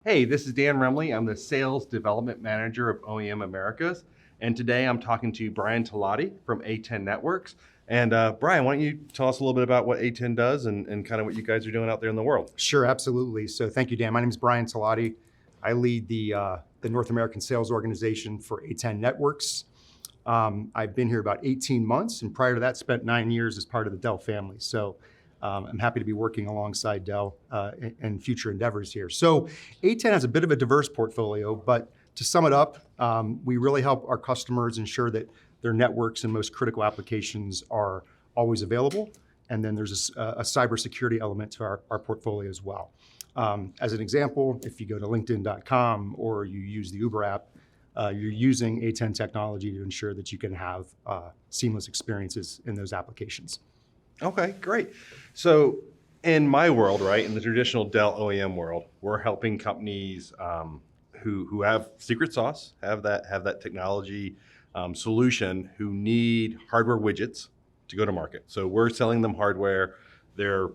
Hey, this is Dan Rumley. I'm the Sales Development Manager of OEM Americas. And today I'm talking to Brian Tolloty from A10 Networks. And Brian, why don't you tell us a little bit about what A10 does and kind of what you guys are doing out there in the world? Sure, absolutely. So thank you, Dan. My name is Brian Tolloty. I lead the North American sales organization for A10 Networks. I've been here about 18 months, and prior to that, spent 9 years as part of the Dell family. So I'm happy to be working alongside Dell in future endeavors here. So A10 has a bit of a diverse portfolio, but to sum it up, we really help our customers ensure that their networks and most critical applications are always available. And then there's a cybersecurity element to our portfolio as well. As an example, if you go to LinkedIn.com or you use the Uber app, you're using A10 technology to ensure that you can have seamless experiences in those applications. Okay, great. So in my world, right, in the traditional Dell OEM world, we're helping companies who have secret sauce, have that technology solution, who need hardware widgets to go to market. So we're selling them hardware, they're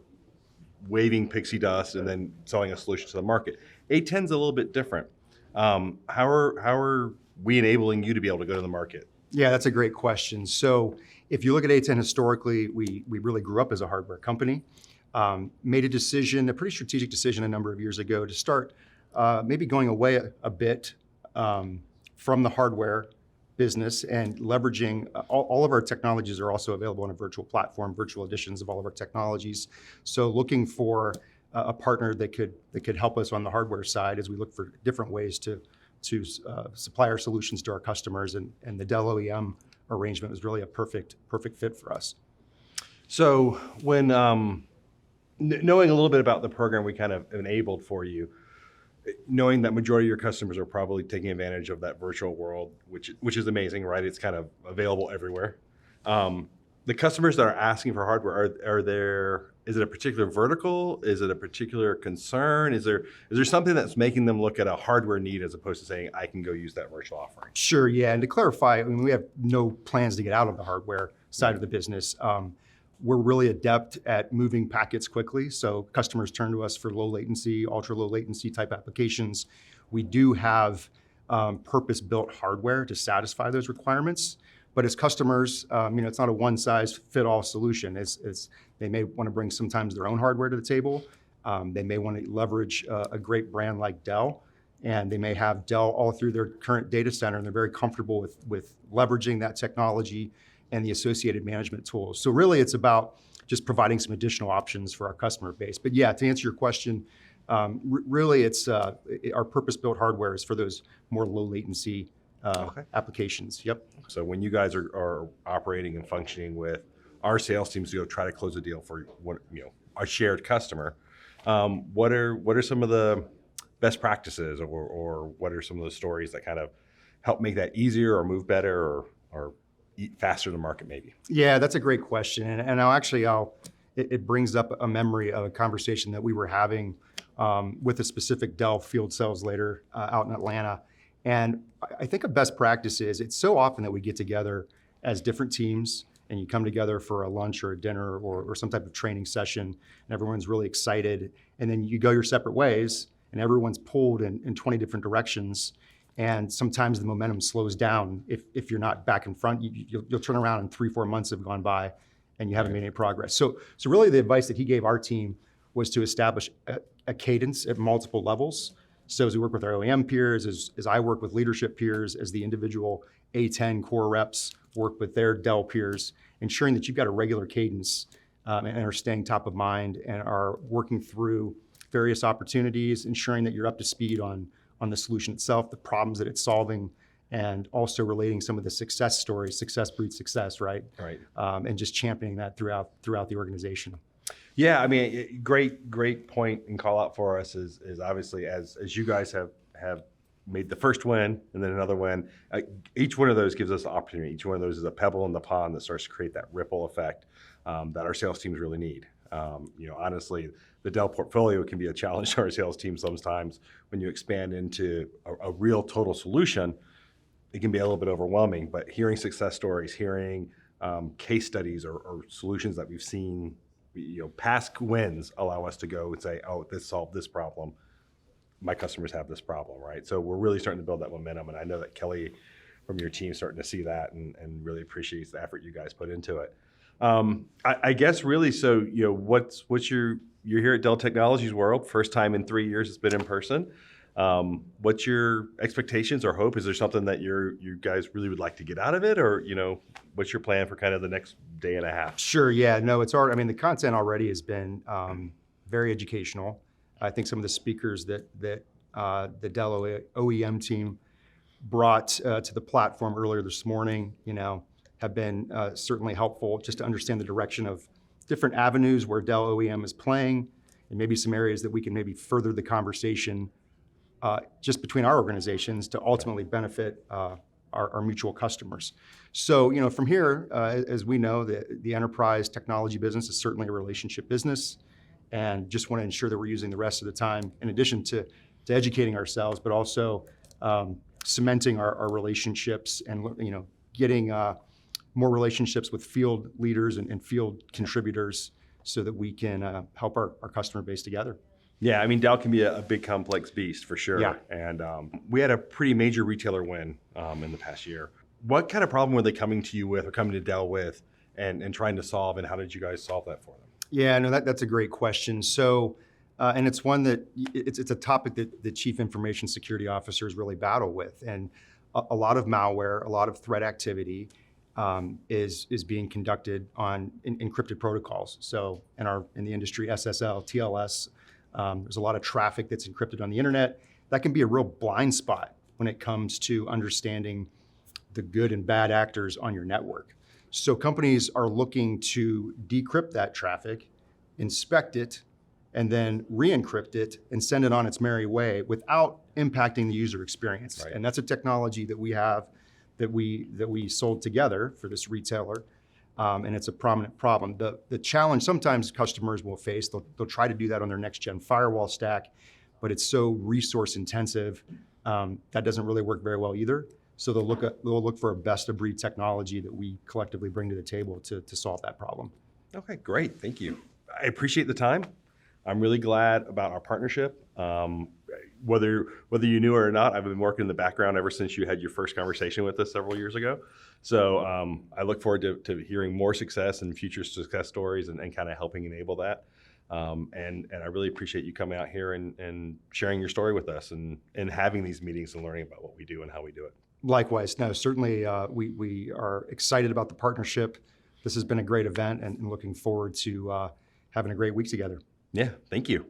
waving pixie dust and then selling a solution to the market. A10's a little bit different. How are we enabling you to be able to go to the market? Yeah, that's a great question. So if you look at A10 historically, we really grew up as a hardware company. Made a pretty strategic decision a number of years ago to start maybe going away a bit from the hardware business and leveraging all of our technologies are also available on a virtual platform, virtual editions of all of our technologies. So looking for a partner that could help us on the hardware side as we look for different ways to supply our solutions to our customers, and the Dell OEM arrangement was really a perfect fit for us. So when knowing a little bit about the program we kind of enabled for you, knowing that majority of your customers are probably taking advantage of that virtual world, which is amazing, right? It's kind of available everywhere. The customers that are asking for hardware, is it a particular vertical? Is it a particular concern? Is there something that's making them look at a hardware need as opposed to saying, I can go use that virtual offering? Sure, yeah. And to clarify, I mean, we have no plans to get out of the hardware side of the business. We're really adept at moving packets quickly. So customers turn to us for low latency, ultra low latency type applications. We do have purpose-built hardware to satisfy those requirements. But as customers, it's not a one-size-fit-all solution. They may want to bring sometimes their own hardware to the table. They may want to leverage a great brand like Dell, and they may have Dell all through their current data center, and they're very comfortable with leveraging that technology and the associated management tools. So really, it's about just providing some additional options for our customer base. But yeah, to answer your question, really, it's our purpose-built hardware is for those more low latency applications. Yep. So when you guys are operating and functioning with our sales teams to go try to close a deal for a shared customer, what are some of the best practices or what are some of the stories that kind of help make that easier or move better or eat faster to market maybe? Yeah, that's a great question. And it brings up a memory of a conversation that we were having with a specific Dell field sales leader out in Atlanta. And I think a best practice is it's so often that we get together as different teams and you come together for a lunch or a dinner or some type of training session and everyone's really excited. And then you go your separate ways and everyone's pulled in 20 different directions. And sometimes the momentum slows down if you're not back in front. You'll turn around and 3-4 months have gone by and you haven't made any progress. So really the advice that he gave our team was to establish a cadence at multiple levels. So as we work with our OEM peers, as I work with leadership peers, as the individual A10 core reps work with their Dell peers, ensuring that you've got a regular cadence and are staying top of mind and are working through various opportunities, ensuring that you're up to speed on the solution itself, the problems that it's solving, and also relating some of the success stories. Success breeds success, right? Right. And just championing that throughout the organization. Yeah, I mean, great point and call out for us is obviously as you guys have made the first win and then another win. Each one of those gives us an opportunity. Each one of those is a pebble in the pond that starts to create that ripple effect that our sales teams really need. Honestly, the Dell portfolio can be a challenge to our sales team sometimes. When you expand into a real total solution, it can be a little bit overwhelming. But hearing success stories, hearing case studies or solutions that we've seen, past wins allow us to go and say, oh, this solved this problem. my customers have this problem, right? So we're really starting to build that momentum, and I know that Kelly from your team is starting to see that and really appreciates the effort you guys put into it. I guess really, so what's you're here at Dell Technologies World, first time in 3 years it's been in person. What's your expectations or hope? Is there something that you guys really would like to get out of it, or what's your plan for kind of the next day and a half? Sure. Yeah. No, it's already. I mean, the content already has been very educational. I think some of the speakers that the Dell OEM team brought to the platform earlier this morning, have been certainly helpful just to understand the direction of different avenues where Dell OEM is playing, and maybe some areas that we can maybe further the conversation just between our organizations to ultimately benefit our mutual customers. So, from here, as we know, the enterprise technology business is certainly a relationship business, and just want to ensure that we're using the rest of the time, in addition to educating ourselves, but also cementing our relationships and getting more relationships with field leaders and field contributors so that we can help our customer base together. Yeah, I mean, Dell can be a big, complex beast for sure. Yeah. And we had a pretty major retailer win in the past year. What kind of problem were they coming to you with or coming to Dell with and trying to solve, and how did you guys solve that for them? Yeah, no, that's a great question. So, and it's one that it's a topic that the chief information security officers really battle with. And a lot of malware, a lot of threat activity is being conducted on encrypted protocols. So in the industry, SSL, TLS, there's a lot of traffic that's encrypted on the internet. That can be a real blind spot when it comes to understanding the good and bad actors on your network. So companies are looking to decrypt that traffic, inspect it, and then re-encrypt it and send it on its merry way without impacting the user experience. Right. And that's a technology that we have that we sold together for this retailer. And it's a prominent problem. The challenge sometimes customers will face, they'll try to do that on their next gen firewall stack, but it's so resource intensive that doesn't really work very well either. So they'll look for a best of breed technology that we collectively bring to the table to solve that problem. Okay, great, thank you. I appreciate the time. I'm really glad about our partnership. Whether you knew it or not, I've been working in the background ever since you had your first conversation with us several years ago. So I look forward to hearing more success and future success stories and kind of helping enable that. And I really appreciate you coming out here and sharing your story with us and having these meetings and learning about what we do and how we do it. Likewise, no, certainly we are excited about the partnership. This has been a great event and looking forward to having a great week together. Yeah, thank you.